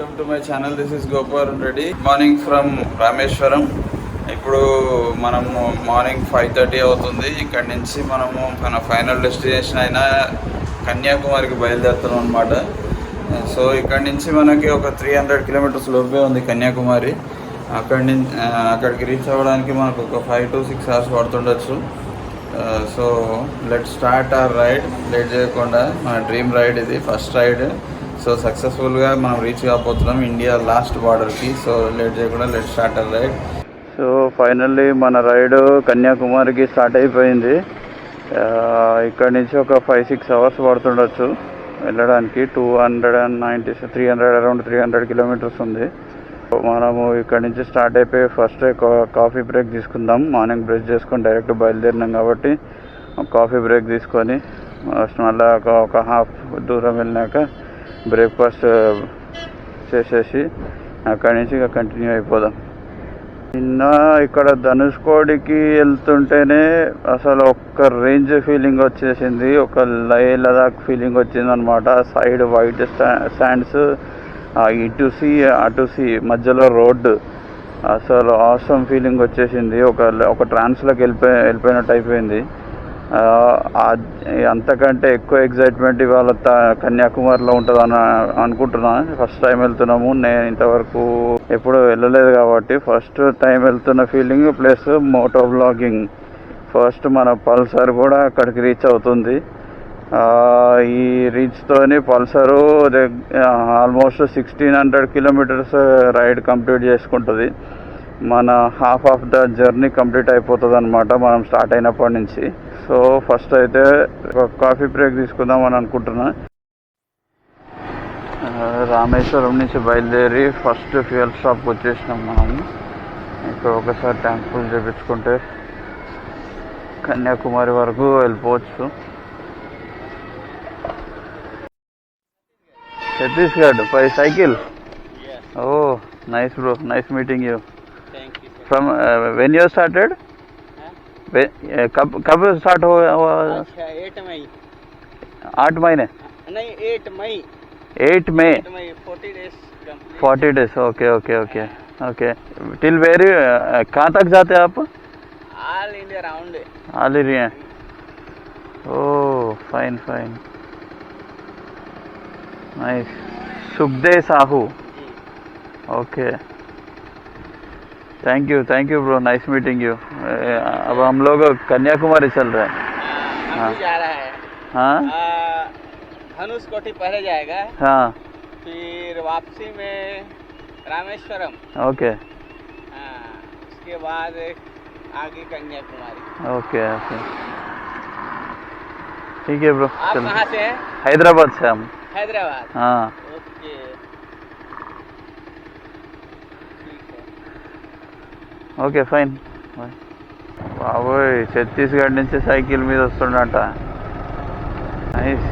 Welcome to my channel. This is Gopal Reddy. Morning from Rameswaram. ఇప్పుడు మనము morning 5:30 అవుతుంది. ఇక్కడి నుంచి మనము మన ఫైనల్ డెస్టినేషన్ అయిన కన్యాకుమారికి బయలుదేరుతున్నాం అనమాట. సో ఇక్కడి నుంచి మనకి ఒక 300 కిలోమీటర్స్ లోపే ఉంది కన్యాకుమారి. అక్కడికి రీచ్ అవ్వడానికి మనకు ఒక 5 to 6 hours పడుతుండొచ్చు. So let start our ride. Late చేయకుండా మన డ్రీమ్ రైడ్ ఇది, ఫస్ట్ రైడ్. సో సక్సెస్ఫుల్గా మనం రీచ్ కాబోతున్నాం ఇండియా లాస్ట్ బార్డర్కి. సో లేట్ చేయకుండా let start our ride. So finally మన రైడ్ కన్యాకుమారికి స్టార్ట్ అయిపోయింది. ఇక్కడ నుంచి ఒక 5-6 hours పడుతుండొచ్చు వెళ్ళడానికి. 300 అరౌండ్ 300 కిలోమీటర్స్ ఉంది. మనము ఇక్కడ నుంచి స్టార్ట్ అయిపోయి ఫస్ట్ కాఫీ బ్రేక్ తీసుకుందాం. మార్నింగ్ బ్రష్ చేసుకొని డైరెక్ట్ బయలుదేరినాం కాబట్టి కాఫీ బ్రేక్ తీసుకొని మళ్ళీ ఒక హాఫ్ దూరం వెళ్ళినాక బ్రేక్ఫాస్ట్ చేసేసి అక్కడి నుంచి ఇక కంటిన్యూ అయిపోదాం. నిన్న ఇక్కడ ధనుష్కోడికి వెళ్తుంటేనే అసలు ఒక్క రేంజ్ ఫీలింగ్ వచ్చేసింది, ఒక లదాఖ్ ఫీలింగ్ వచ్చింది అనమాట. సైడ్ వైట్ శాండ్స్, ఇటు సీ మధ్యలో రోడ్డు, అసలు ఆసమ్ ఫీలింగ్ వచ్చేసింది. ఒక ట్రాన్స్లోకి వెళ్ళిపోయినట్టు అయిపోయింది. అంతకంటే ఎక్కువ ఎగ్జైట్మెంట్ ఇవాళ కన్యాకుమారిలో ఉంటుందని అనుకుంటున్నాను. ఫస్ట్ టైం వెళ్తున్నాము. నేను ఇంతవరకు ఎప్పుడు వెళ్ళలేదు కాబట్టి ఫస్ట్ టైం వెళ్తున్న feeling plus moto blogging. First మన పల్సర్ కూడా అక్కడికి రీచ్ అవుతుంది. ఈ రీచ్తోని Pulsar almost 1600 kilometres ride complete చేసుకుంటుంది. మన half of the journey complete అయిపోతుంది అనమాట మనం స్టార్ట్ అయినప్పటి నుంచి. సో ఫస్ట్ అయితే ఒక కాఫీ బ్రేక్ తీసుకుందామని అనుకుంటున్నా. రామేశ్వరం నుంచి బయలుదేరి ఫస్ట్ ఫ్యూయల్ స్టాప్కి వచ్చేసినాం మనం. ఇక్కడ ఒకసారి ట్యాంక్ ఫుల్ చేయించుకుంటే కన్యాకుమారి వరకు వెళ్ళిపోవచ్చు. Chhattisgarh by cycle? Yes. Oh, nice bro. Nice meeting you. Thank you. From when you started? कब स्टार्ट हुआ? अच्छा 8 मई. 8 महीने? नहीं 8 मई. 8 May. 8 May 40 days. 40 days. Okay. Till where? कहाँ तक जाते हैं आप? All India round. All India. Oh, fine. Nice. Sukhdev Sahu. Okay, thank you bro. Nice meeting you. अब हम लोग कन्याकुमारी चल रहे हैं. हम भी जा रहा है. हाँ. धनुषकोटी पहले जाएगा. हाँ. फिर वापसी में रामेश्वरम. ओके. उसके बाद आगे कन्याकुमारी. ओके. ठीक है ब्रो. आप कहाँ से हैं? हैदराबाद से हम. हैदराबाद. हाँ. Okay, okay fine. బాబోయ్, ఛత్తీస్గఢ్ నుంచి సైకిల్ మీద వస్తుండట. నైస్,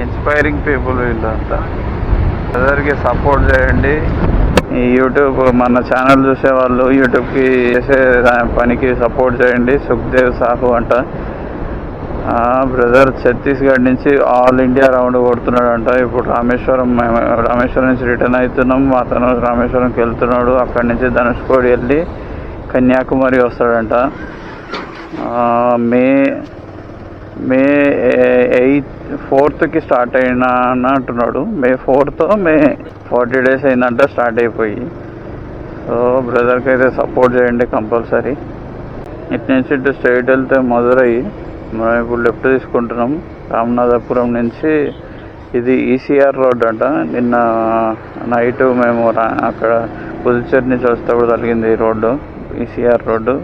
ఇన్స్పైరింగ్ పీపుల్ వీళ్ళంతా. అందరికి సపోర్ట్ చేయండి. ఈ యూట్యూబ్ మన ఛానల్ చూసే వాళ్ళు యూట్యూబ్కి చేసే పనికి సపోర్ట్ చేయండి. సుఖ్దేవ్ సాహు అంట బ్రదర్. ఛత్తీస్గఢ్ నుంచి ఆల్ ఇండియా రౌండ్ కొడుతున్నాడంట. ఇప్పుడు రామేశ్వరం నుంచి రిటర్న్ అవుతున్నాం. అతను రామేశ్వరంకి వెళ్తున్నాడు. అక్కడి నుంచి ధనుష్కోడి వెళ్ళి కన్యాకుమారి వస్తాడంట. మే 4th స్టార్ట్ అయినా అంటున్నాడు. May 4th మే 40 days అయిందంట స్టార్ట్ అయిపోయి. సో బ్రదర్కి అయితే సపోర్ట్ చేయండి కంపల్సరీ. ఇటు నుంచి ఇటు స్ట్రైట్ వెళ్తే మధురై. మనం ఇప్పుడు లెఫ్ట్ తీసుకుంటున్నాం రామనాథపురం నుంచి. ఇది ఈసీఆర్ రోడ్ అంట. నిన్న నైట్ మేము అక్కడ పుదుచ్చేరి నుంచి వస్తేప్పుడు తగిలింది ఈ రోడ్డు, ఈసీఆర్ రోడ్డు.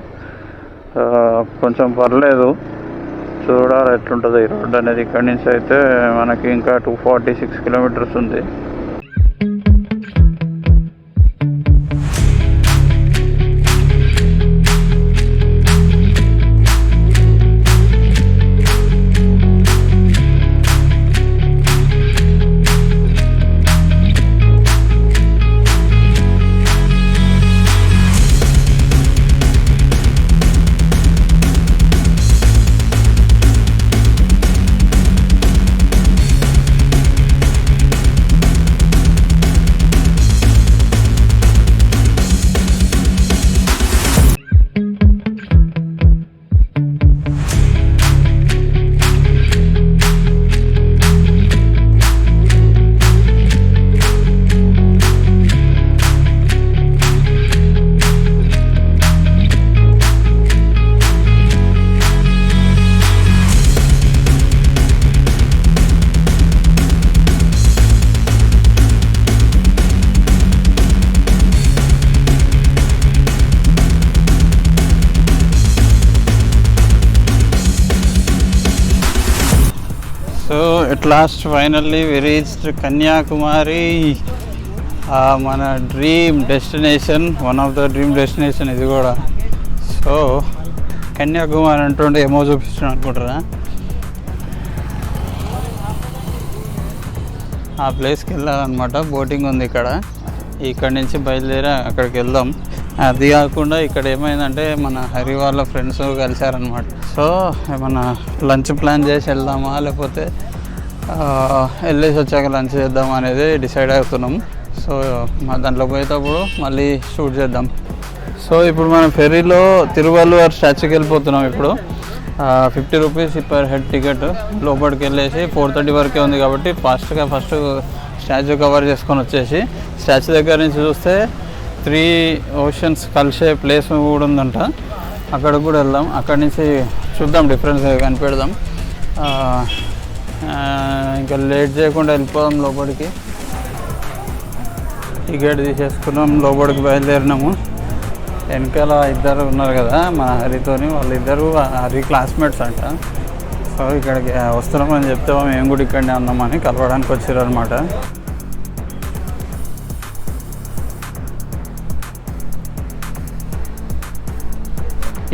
కొంచెం పర్లేదు, చూడాలి ఎట్లుంటుందో ఈ రోడ్డు అనేది. ఇక్కడి నుంచి అయితే మనకి ఇంకా 246 కిలోమీటర్స్ ఉంది. At last finally we reached Kanyakumari. మన dream destination, one of the dream destination ఇది కూడా. సో కన్యాకుమారి అంటుండే ఏమో చూపిస్తున్నాను అనుకుంటారా, ఆ ప్లేస్కి వెళ్ళాలన్నమాట. బోటింగ్ ఉంది ఇక్కడ నుంచి బయలుదేరి అక్కడికి వెళ్దాం. అది కాకుండా ఇక్కడ ఏమైందంటే మన హరి వాళ్ళ ఫ్రెండ్స్ కలిశారనమాట. సో ఏమన్నా లంచ్ ప్లాన్ చేసి వెళ్దామా లేకపోతే వెళ్ళేసి వచ్చాక లంచ్ చేద్దాం అనేది డిసైడ్ అవుతున్నాం. సో మా దాంట్లో పోయేటప్పుడు మళ్ళీ షూట్ చేద్దాం. సో ఇప్పుడు మనం ఫెర్రీలో తిరువల్లువార్ స్టాచ్యూకి వెళ్ళిపోతున్నాం. ఇప్పుడు 50 రూపీస్ పర్ హెడ్ టికెట్. లోపలికి వెళ్ళేసి 4:30 వరకే ఉంది కాబట్టి ఫస్ట్ స్టాచ్యూ కవర్ చేసుకొని వచ్చేసి స్టాచ్యూ దగ్గర నుంచి చూస్తే 3 ఓషన్స్ కలిసే ప్లేస్ కూడా ఉందంట. అక్కడ కూడా వెళ్దాం. అక్కడి నుంచి చూద్దాం, డిఫరెన్స్ కనిపెడదాం. ఇంకా లేట్ చేయకుండా వెళ్ళిపోదాం లోపలికి. టికెట్ తీసేసుకున్నాం, లోపలికి బయలుదేరినాము. వెనకాల ఇద్దరు ఉన్నారు కదా మన హరితోని, వాళ్ళిద్దరు హరి క్లాస్మేట్స్ అంట. సో ఇక్కడికి వస్తున్నామని చెప్తే మేము కూడా ఇక్కడనే ఉన్నామని కలవడానికి వచ్చారు అనమాట.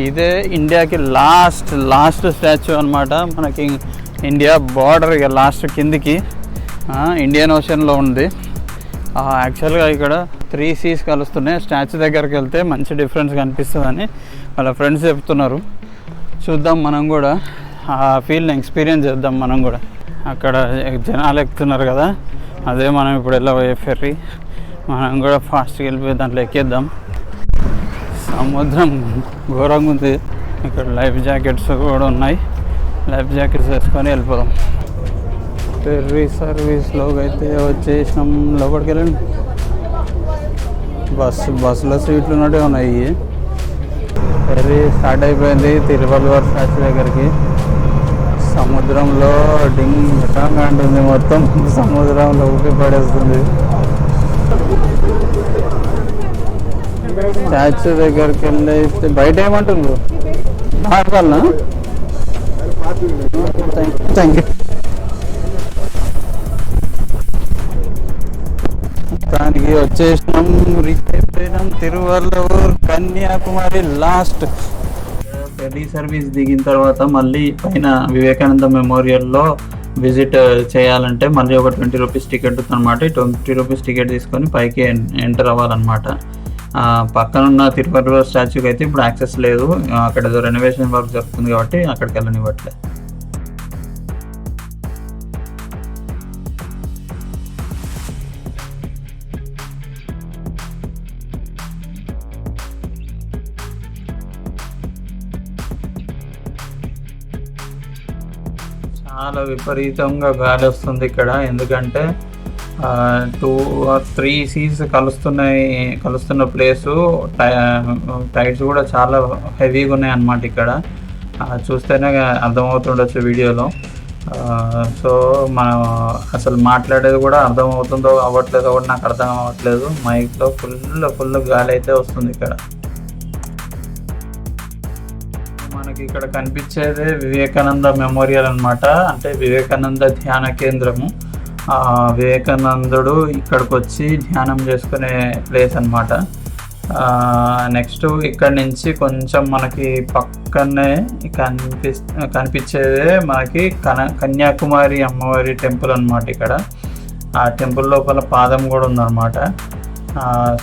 ఇదే ఇండియాకి లాస్ట్ స్టాచ్యూ అనమాట. మనకి ఇండియా బార్డర్ ఇక లాస్ట్ కిందికి ఇండియన్ ఓషన్లో ఉంది. యాక్చువల్గా ఇక్కడ 3 సీస్ కలుస్తున్నాయి. స్టాచ్యూ దగ్గరికి వెళ్తే మంచి డిఫరెన్స్ కనిపిస్తుందని వాళ్ళ ఫ్రెండ్స్ చెప్తున్నారు. చూద్దాం, మనం కూడా ఆ ఫీల్ని ఎక్స్పీరియన్స్ చేద్దాం. మనం కూడా అక్కడ జనాలు ఎక్కుతున్నారు కదా, అదే మనం ఇప్పుడు వెళ్ళబోయే ఫెర్రీ. మనం కూడా ఫాస్ట్గా వెళ్ళిపోయి దాంట్లో ఎక్కేద్దాం. సముద్రం ఘోరంగా ఉంది. ఇక్కడ లైఫ్ జాకెట్స్ కూడా ఉన్నాయి. లైఫ్ జాకెట్స్ వేసుకొని వెళ్ళిపోదాం. ఫెర్రీ సర్వీస్లోకి అయితే వచ్చేసినాం. లోపలికి వెళ్ళండి. బస్సులో సీట్లు ఉన్నట్టే ఉన్నాయి. ఫెర్రీ స్టార్ట్ అయిపోయింది తిరువల్లువార్ స్టాచ్యూ దగ్గరికి. సముద్రంలో డింగ్ అంటుంది, మొత్తం సముద్రంలో ఊపి పడేస్తుంది. స్టాచ్యూ దగ్గరికి వెళ్ళి బయట ఏమంటుండ్రు మాట్లాడాలనా? Thank you. దానికి వచ్చేసినాం, రీచ్ అయిపోయినాం Thiruvalluvar Kanyakumari. Last ferry service దిగిన తర్వాత మళ్ళీ పైన వివేకానంద మెమోరియల్లో విజిట్ చేయాలంటే మళ్ళీ ఒక 20 రూపీస్ టికెట్ అనమాట. 20 రూపీస్ టికెట్ తీసుకొని పైకి ఎంటర్ అవ్వాలన్నమాట. పక్కనున్న తిరువల్లువార్ స్టాచ్యూకి అయితే ఇప్పుడు యాక్సెస్ లేదు. అక్కడ ఏదో రెనోవేషన్ వర్క్ జరుగుతుంది కాబట్టి అక్కడికి వెళ్ళనివ్వట్లేదు. చాలా విపరీతంగా గాలి వస్తుంది ఇక్కడ. ఎందుకంటే 2 or 3 సీస్ కలుస్తున్న ప్లేసు. టైడ్స్ కూడా చాలా హెవీగా ఉన్నాయి అన్నమాట. ఇక్కడ చూస్తేనే అర్థమవుతుండొచ్చు వీడియోలో. సో మనం అసలు మాట్లాడేది కూడా అర్థమవుతుందో అవ్వట్లేదో కూడా నాకు అర్థం అవ్వట్లేదు. మైక్లో ఫుల్ గాలి అయితే వస్తుంది ఇక్కడ. మనకి ఇక్కడ కనిపించేదే వివేకానంద మెమోరియల్ అన్నమాట. అంటే వివేకానంద ధ్యాన కేంద్రము. వివేకానందుడు ఇక్కడికి వచ్చి ధ్యానం చేసుకునే ప్లేస్ అన్నమాట. నెక్స్ట్ ఇక్కడ నుంచి కొంచెం మనకి పక్కనే కనిపించేదే మనకి కన్యాకుమారి అమ్మవారి టెంపుల్ అన్నమాట. ఇక్కడ ఆ టెంపుల్ లోపల పాదం కూడా ఉందన్నమాట.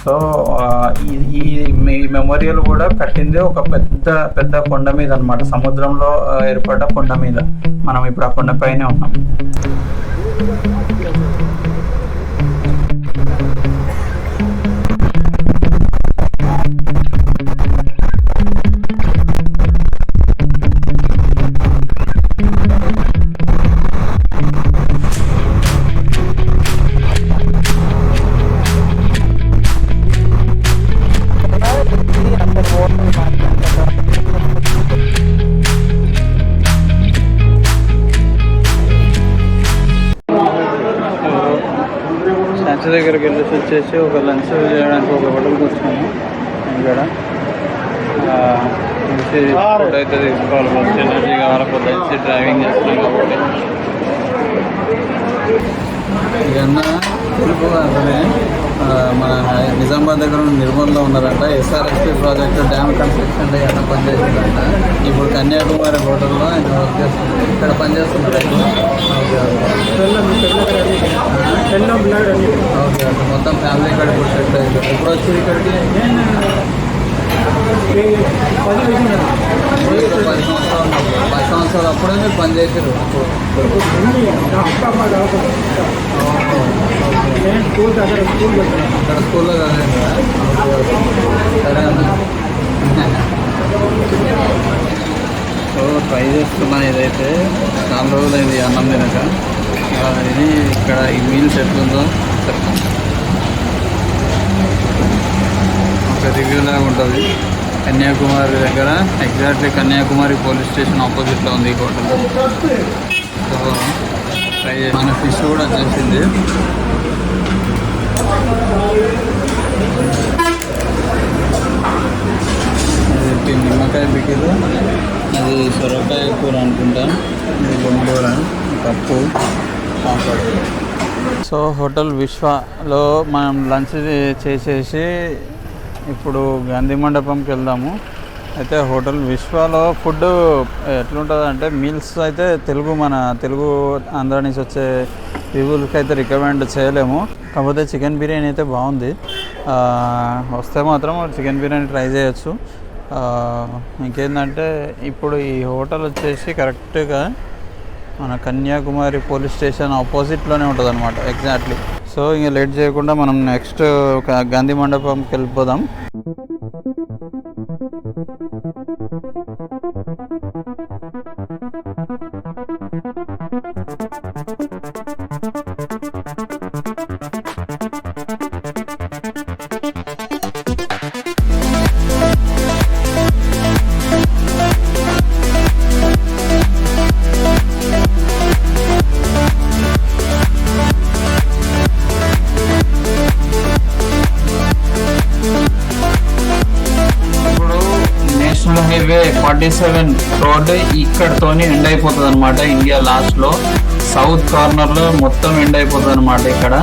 సో ఈ మెమోరియల్ కూడా కట్టింది ఒక పెద్ద కొండ మీద అన్నమాట. సముద్రంలో ఏర్పడ్డ కొండ మీద. మనం ఇప్పుడు ఆ కొండ పైనే ఉన్నాం. లంచ్ దగ్గరికి వెళ్ళేసి వచ్చేసి ఒక లంచ్ చేయడానికి ఒక హోటల్కి వచ్చాము. ఇక్కడ మంచి ఫుడ్ అయితే తీసుకోవాలి. మంచి ఎనర్జీ కావాలి. పొద్దున్నే డ్రైవింగ్ చేస్తున్నాం కాబట్టి ఇవన్న తెలుగు అసలే మన నిజామాబాద్ దగ్గర ఉన్న నిర్మల్లో ఉన్నారంట. ఎస్ఆర్ఎస్పీ ప్రాజెక్టు డ్యామ్ కన్స్ట్రక్షన్ ఏమన్నా పనిచేస్తుందంట. ఇప్పుడు కన్యాకుమారి హోటల్లో ఆయన వర్క్ చేస్తున్నారు. ఇక్కడ పనిచేస్తున్నారు. ఓకే ఓకే మొత్తం ఫ్యామిలీ ఇక్కడ ఇప్పుడు సెటిల్ అయ్యారు. ఎప్పుడు వచ్చి ఇక్కడికి 10 సంవత్సరాలు అప్పుడే మీరు పని చేసారు. అక్కడ స్కూల్లో చదివారు. సరే అన్న. సో ట్రై చేస్తున్నాను. ఇదైతే చాలా రోజులైంది అన్నం తినక. ఇది ఇక్కడ ఈ మీల్స్ ఎట్లుందో చెప్తాను. ఒక రివ్యూ లాగా ఉంటుంది. కన్యాకుమారి దగ్గర ఎగ్జాక్ట్లీ కన్యాకుమారి పోలీస్ స్టేషన్ ఆపోజిట్లో ఉంది ఈ హోటల్. సో ట్రై చేసి మన ఫిష్ కూడా వచ్చేసింది. ఇది నిమ్మకాయ పికిలు, అది సొరకాయ కూర అనుకుంటా, ఇది గోంగూర, పప్పు, పాపడ్. సో హోటల్ విశ్వలో మనం లంచ్ చేసేసి ఇప్పుడు గాంధీ మండపంకి వెళ్దాము. అయితే హోటల్ విశ్వలో ఫుడ్ ఎట్లుంటుంది అంటే మీల్స్ అయితే మన తెలుగు ఆంధ్ర నుంచి వచ్చే పీపుల్కి అయితే రికమెండ్ చేయలేము. కాకపోతే చికెన్ బిర్యానీ అయితే బాగుంది. వస్తే మాత్రం చికెన్ బిర్యానీ ట్రై చేయొచ్చు. ఇంకేంటంటే ఇప్పుడు ఈ హోటల్ వచ్చేసి కరెక్ట్గా మన కన్యాకుమారి పోలీస్ స్టేషన్ ఆపోజిట్లోనే ఉంటుంది అనమాట ఎగ్జాక్ట్లీ. సో ఇంకా లేట్ చేయకుండా మనం నెక్స్ట్ గాంధీ మండపంకి వెళ్ళిపోదాం. హైవే 47 రోడ్ ఇక్కడతోని ఎండ్ అయిపోతుంది అనమాట. ఇండియా లాస్ట్లో సౌత్ కార్నర్లో మొత్తం ఎండ్ అయిపోతుంది అనమాట. ఇక్కడ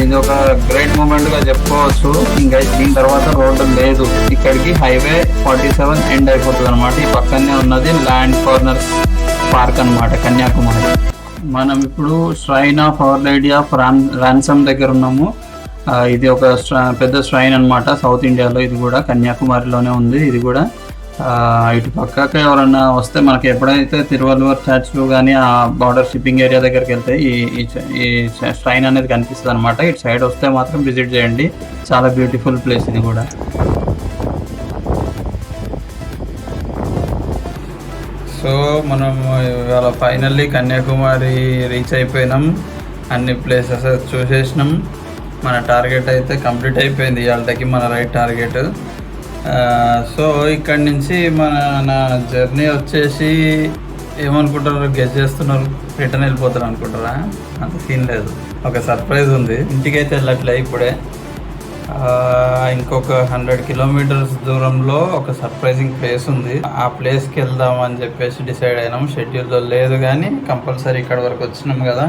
ఇది ఒక గ్రేట్ మూమెంట్గా చెప్పుకోవచ్చు. ఇంకా దీని తర్వాత రోడ్డు లేదు. ఇక్కడికి హైవే 47 ఎండ్ అయిపోతుంది అనమాట. ఈ పక్కనే ఉన్నది ల్యాండ్ కార్నర్స్ పార్క్ అనమాట కన్యాకుమారి. మనం ఇప్పుడు shrine of our lady of ransom దగ్గర ఉన్నాము. ఇది ఒక పెద్ద ష్రైన్ అనమాట సౌత్ ఇండియాలో. ఇది కూడా కన్యాకుమారిలోనే ఉంది. ఇది కూడా ఇటు పక్కకి ఎవరన్నా వస్తే మనకి ఎప్పుడైతే తిరువల్లూర్ చర్చ్లు కానీ ఆ బార్డర్ షిప్పింగ్ ఏరియా దగ్గరికి వెళ్తే ఈ ష్రైన్ అనేది కనిపిస్తుంది అనమాట. ఇటు సైడ్ వస్తే మాత్రం విజిట్ చేయండి. చాలా బ్యూటిఫుల్ ప్లేస్ ఇది కూడా. సో మనం ఇవాళ ఫైనల్లీ కన్యాకుమారి రీచ్ అయిపోయినాం. అన్ని ప్లేసెస్ చూసేసినాం. మన టార్గెట్ అయితే కంప్లీట్ అయిపోయింది ఇవాళకి, మన రైట్ టార్గెట్. సో ఇక్కడి నుంచి మన జర్నీ వచ్చేసి ఏమనుకుంటారు, గెస్ చేస్తున్నారు, రిటర్న్ వెళ్ళిపోతారు అనుకుంటారా? అంత సీన్ లేదు. ఒక సర్ప్రైజ్ ఉంది. ఇంటికైతే వెళ్ళట్లే ఇప్పుడే. ఇంకొక 100 కిలోమీటర్స్ దూరంలో ఒక సర్ప్రైజింగ్ ప్లేస్ ఉంది. ఆ ప్లేస్కి వెళ్దాం అని చెప్పేసి డిసైడ్ అయినాం. షెడ్యూల్లో లేదు కానీ కంపల్సరీ ఇక్కడ వరకు వచ్చినాం కదా,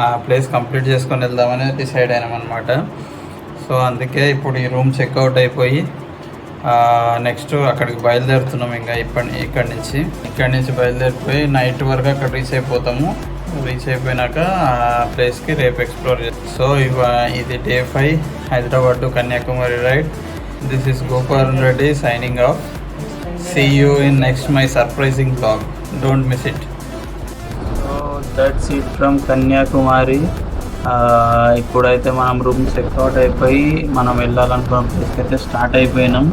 ఆ ప్లేస్ కంప్లీట్ చేసుకొని వెళ్దామని డిసైడ్ అయినాం అనమాట. సో అందుకే ఇప్పుడు ఈ రూమ్ చెక్అవుట్ అయిపోయి నెక్స్ట్ అక్కడికి బయలుదేరుతున్నాం. ఇంకా ఇక్కడి నుంచి బయలుదేరిపోయి నైట్ వరకు అక్కడ రీచ్ అయిపోతాము. రీచ్ అయిపోయినాక ఆ ప్లేస్కి రేపు ఎక్స్ప్లోర్ చేస్తాం. సో ఇది Day 5 Hyderabad to Kanyakumari ride. This is Gopal Reddy signing off. See you in next my surprising blog. Don't miss it. That's it from Kanyakumari. ఇప్పుడైతే మనం రూమ్ చెక్అవుట్ అయిపోయి మనం వెళ్ళాలనుకున్న ప్లేస్కి అయితే స్టార్ట్ అయిపోయినాం.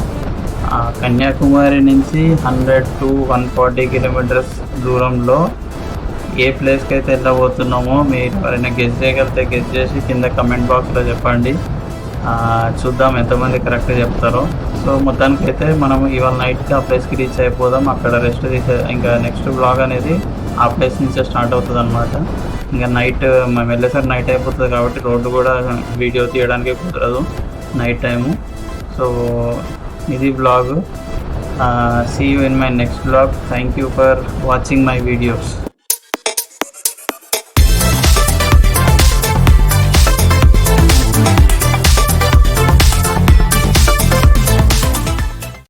కన్యాకుమారి నుంచి 100 to 140 కిలోమీటర్స్ దూరంలో ఏ ప్లేస్కి అయితే వెళ్ళబోతున్నామో మీరు ఎవరైనా గెస్ చేయగలిగితే గెస్ చేసి కింద కమెంట్ బాక్స్లో చెప్పండి. చూద్దాం ఎంతమంది కరెక్ట్గా చెప్తారో. సో మొత్తానికి అయితే మనం ఇవాళ నైట్కి ఆ ప్లేస్కి రీచ్ అయిపోదాం. అక్కడ రెస్ట్ ఇంకా నెక్స్ట్ బ్లాగ్ అనేది ఆ ప్లేస్ నుంచే స్టార్ట్ అవుతుంది అనమాట. ఇంకా నైట్ మేము వెళ్ళేసరికి నైట్ అయిపోతుంది కాబట్టి రోడ్డు కూడా వీడియో తీయడానికి కుదరదు నైట్ టైము. సో ఇది blog. See you in my next blog. Thank you for watching my videos.